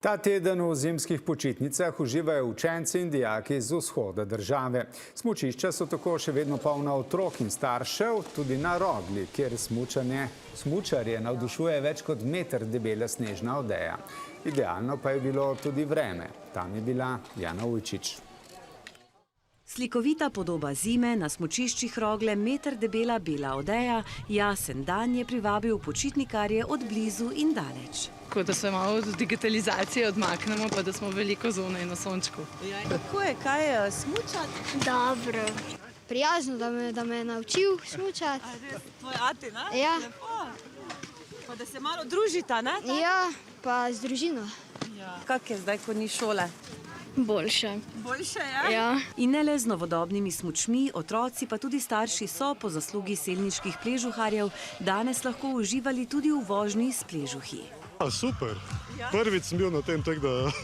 Ta teden v zimskih počitnicah uživajo učenci in dijaki z vzhoda države. Smučišča so tako še vedno polna otrok in staršev, tudi na Rogli, kjer smučarje navdušuje več kot meter debela snežna odeja. Idealno pa je bilo tudi vreme. Tam je bila Jana Ujčič. Slikovita podoba zime, na smučiščih Rogle meter debela bela odeja, jasen dan je privabil počitnikarje od blizu in daleč. Tako da se malo od digitalizacije odmaknemo, pa da smo veliko zunaj na sončku. Kako je, kaj je smučati? Dobro. Prijazno, da me je naučil smučati. Tvoj ati, ne? Ja. Pa da se malo družita, ne? Ja, pa z družino. Kak je zdaj, ko ni šole? Boljše. Boljše je? Ja. In ne le z novodobnimi smučmi, otroci pa tudi starši so po zaslugi selniških pležuharjev danes lahko uživali tudi v vožnji s pležuhi. Super. Prvič sem bil na tem, tako da